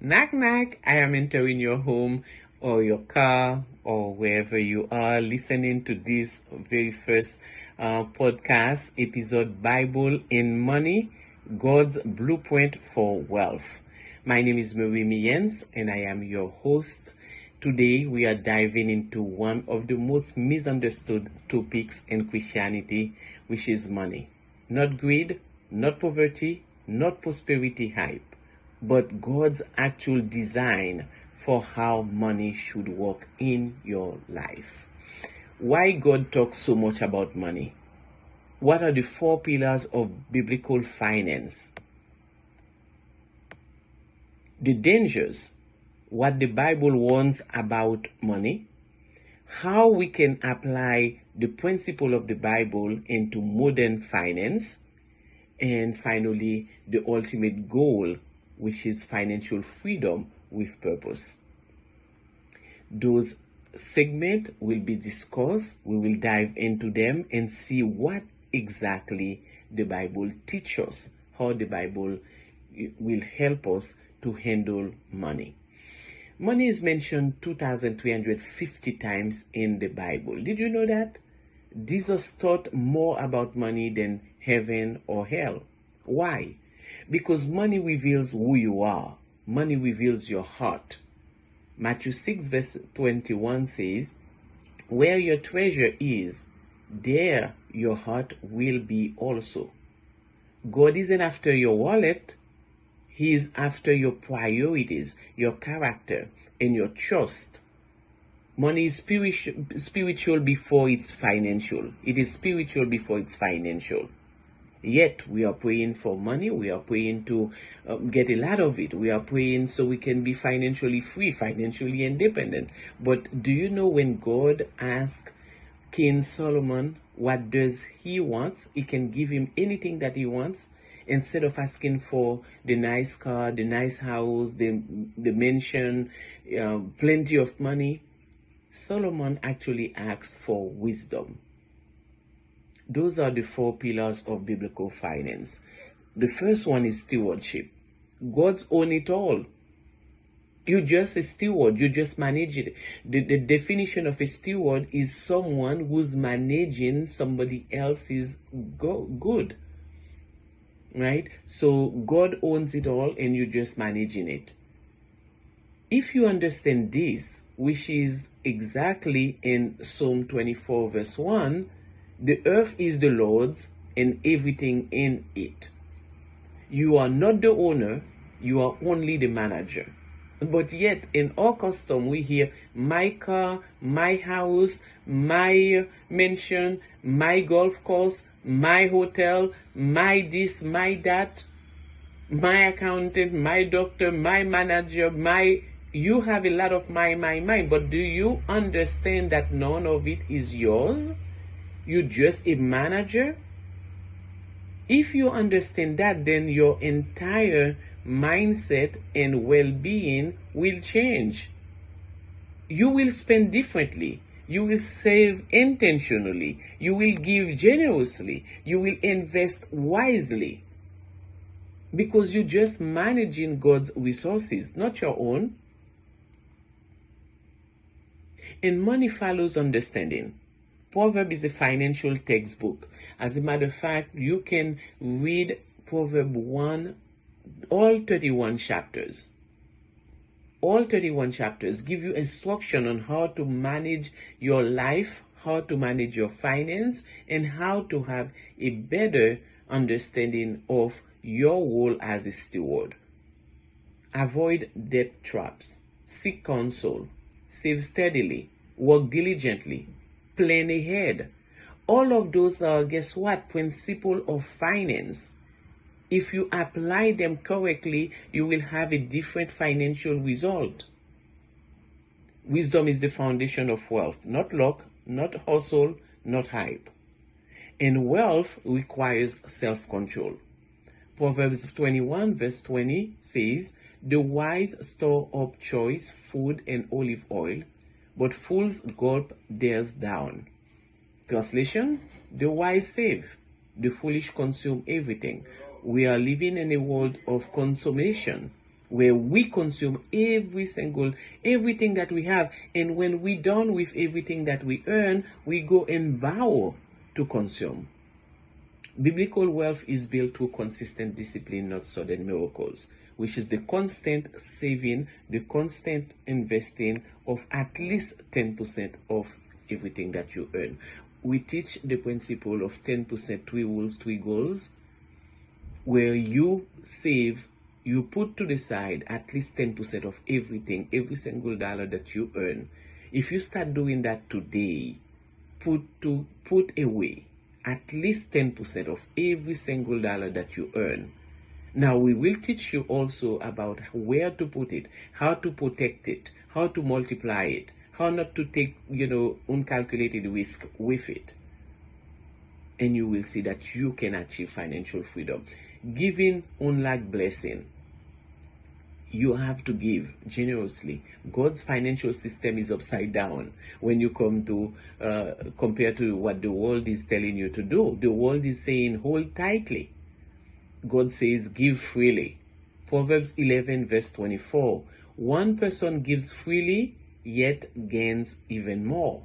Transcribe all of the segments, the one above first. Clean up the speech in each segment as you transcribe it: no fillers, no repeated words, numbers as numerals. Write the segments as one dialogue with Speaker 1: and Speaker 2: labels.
Speaker 1: Knock, knock. I am entering your home or your car or wherever you are listening to this very first podcast episode, Bible in Money, God's Blueprint for Wealth. My name is Marie Miens and I am your host. Today we are diving into one of the most misunderstood topics in Christianity, which is money. Not greed, not poverty, not prosperity hype, but God's actual design for how money should work in your life. Why God talks so much about money? What are the 4 pillars of biblical finance? The dangers, what the Bible warns about money, how we can apply the principle of the Bible into modern finance, and finally, the ultimate goal, which is financial freedom with purpose. Those segments will be discussed. We will dive into them and see what exactly the Bible teaches us, how the Bible will help us to handle money. Money is mentioned 2,350 times in the Bible. Did you know that? Jesus taught more about money than heaven or hell. Why? Because money reveals who you are. Money reveals your heart. Matthew 6 verse 21 says, "Where your treasure is, there your heart will be also." God isn't after your wallet. He is after your priorities, your character, and your trust. Money is spiritual before it's financial. It is spiritual before it's financial. Yet we are praying for money. We are praying to get a lot of it. We are praying so we can be financially free, financially independent. But do you know when God asked King Solomon what does he want, he can give him anything that he wants. Instead of asking for the nice car, the nice house, the mansion, plenty of money, Solomon actually asked for wisdom. Those are the 4 pillars of biblical finance. The first one is stewardship. God's own it all. You're just a steward. You just manage it. The definition of a steward is someone who's managing somebody else's good. Right? So God owns it all and you're just managing it. If you understand this, which is exactly in Psalm 24 verse 1, the earth is the Lord's and everything in it. You are not the owner, you are only the manager. But yet, in our custom, we hear my car, my house, my mansion, my golf course, my hotel, my this, my that, my accountant, my doctor, my manager, you have a lot of my, but do you understand that none of it is yours? You're just a manager? If you understand that, then your entire mindset and well-being will change. You will spend differently. You will save intentionally. You will give generously. You will invest wisely. Because you're just managing God's resources, not your own. And money follows understanding. Proverb is a financial textbook. As a matter of fact, you can read Proverb 1, all 31 chapters. All 31 chapters give you instruction on how to manage your life, how to manage your finance, and how to have a better understanding of your role as a steward. Avoid debt traps. Seek counsel. Save steadily. Work diligently. Plan ahead. All of those are, guess what, principle of finance. If you apply them correctly, you will have a different financial result. Wisdom is the foundation of wealth, not luck, not hustle, not hype. And wealth requires self-control. Proverbs 21 verse 20 says, "The wise store up choice food and olive oil, but fools gulp theirs down." Translation, the wise save, the foolish consume everything. We are living in a world of consummation. where we consume everything that we have, and when we're done with everything that we earn, we go and borrow to consume. Biblical wealth is built through consistent discipline, not sudden miracles, which is the constant saving, the constant investing of at least 10% of everything that you earn. We teach the principle of 10%, 3 rules, 3 goals, where you save, you put to the side at least 10% of everything, every single dollar that you earn. If you start doing that today, put away at least 10% of every single dollar that you earn. Now we will teach you also about where to put it, how to protect it, how to multiply it, how not to take, uncalculated risk with it. And you will see that you can achieve financial freedom. Giving unlike blessing. You have to give generously. God's financial system is upside down when you come to compare to what the world is telling you to do. The world is saying hold tightly. God says give freely. Proverbs 11 verse 24. One person gives freely, yet gains even more.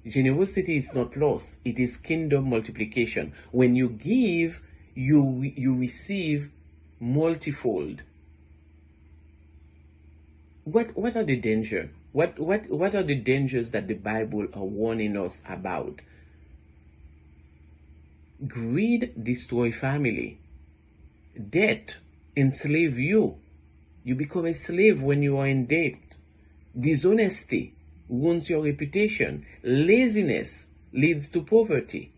Speaker 1: Generosity is not loss. It is kingdom multiplication. When you give, you receive multifold. What are the dangers? What are the dangers that the Bible are warning us about? Greed destroys family. Debt enslaves you. You become a slave when you are in debt. Dishonesty wounds your reputation. Laziness leads to poverty.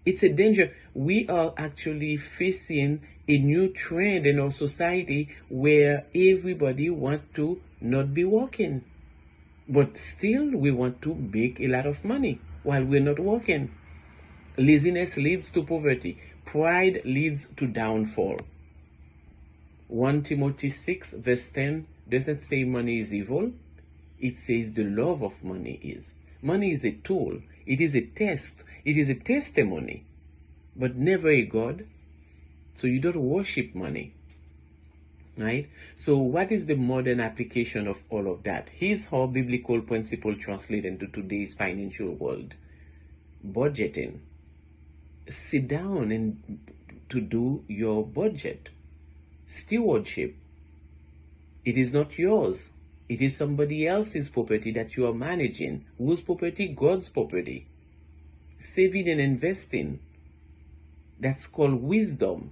Speaker 1: It's a danger. We are actually facing a new trend in our society where everybody wants to not be working, but still we want to make a lot of money while we're not working. Laziness leads to poverty. Pride leads to downfall. 1 Timothy 6 verse 10 doesn't say money is evil. It says the love of money is. Money is a tool. It is a test. It is a testimony, but never a God. So you don't worship money, right? So what is the modern application of all of that? Here's how biblical principle translate into today's financial world. Budgeting. Sit down and to do your budget. Stewardship. It is not yours. It is somebody else's property that you are managing. Whose property? God's property. Saving and investing. That's called wisdom.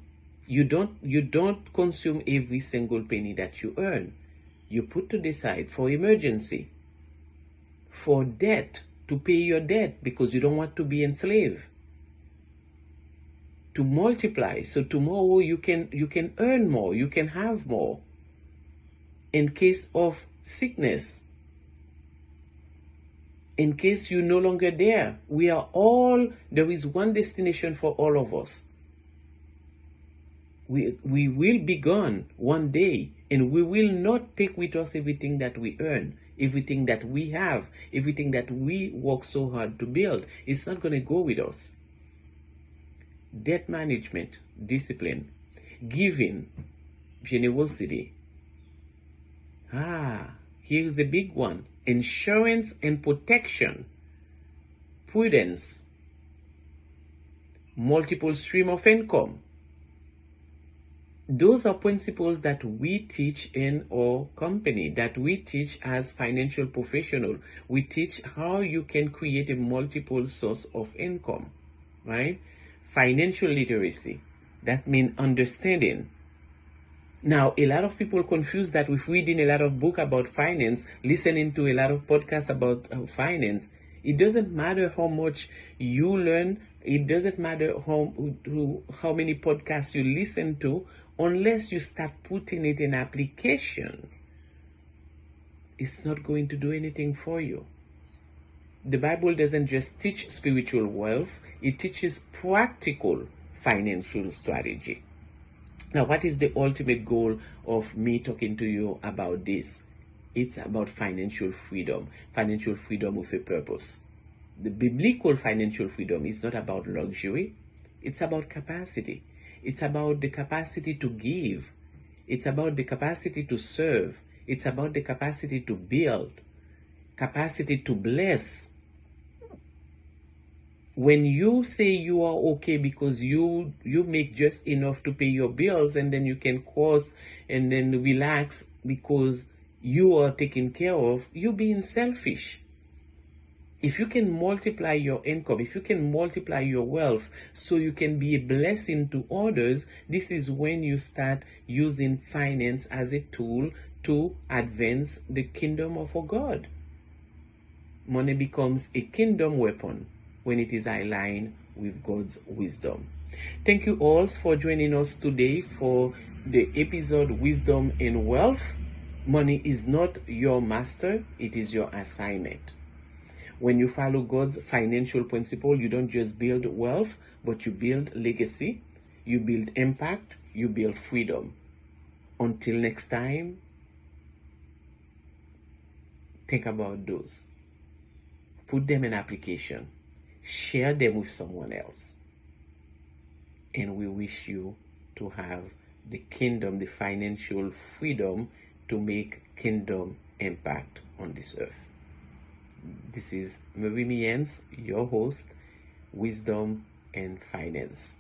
Speaker 1: You don't consume every single penny that you earn. You put to the side for emergency, for debt, to pay your debt because you don't want to be enslaved. To multiply, so tomorrow you can earn more, you can have more. In case of sickness, in case you're no longer there, there is one destination for all of us. We will be gone one day, and we will not take with us everything that we earn, everything that we have, everything that we work so hard to build. It's not going to go with us. Debt management, discipline, giving, generosity. Here's the big one. Insurance and protection, prudence, multiple stream of income. Those are principles that we teach in our company, that we teach as financial professionals. We teach how you can create a multiple source of income, right? Financial literacy, that means understanding. Now, a lot of people confuse that with reading a lot of books about finance, listening to a lot of podcasts about finance. It doesn't matter how much you learn. It doesn't matter how many podcasts you listen to, unless you start putting it in application. It's not going to do anything for you. The Bible doesn't just teach spiritual wealth, it teaches practical financial strategy. Now, what is the ultimate goal of me talking to you about this? It's about financial freedom with a purpose. The biblical financial freedom is not about luxury. It's about capacity. It's about the capacity to give It's about the capacity to serve. It's about the capacity to build, capacity to bless. When you say you are okay because you make just enough to pay your bills, and then you can coast and then relax because you are taken care of, you're being selfish. If you can multiply your income, if you can multiply your wealth so you can be a blessing to others, this is when you start using finance as a tool to advance the kingdom of our God. Money becomes a kingdom weapon when it is aligned with God's wisdom. Thank you all for joining us today for the episode Wisdom and Wealth. Money is not your master, it is your assignment. When you follow God's financial principle, you don't just build wealth, but you build legacy, you build impact, you build freedom. Until next time, think about those. Put them in application. Share them with someone else. And we wish you to have the kingdom, the financial freedom to make kingdom impact on this earth. This is Marie Miens, your host, Wisdom and Finance.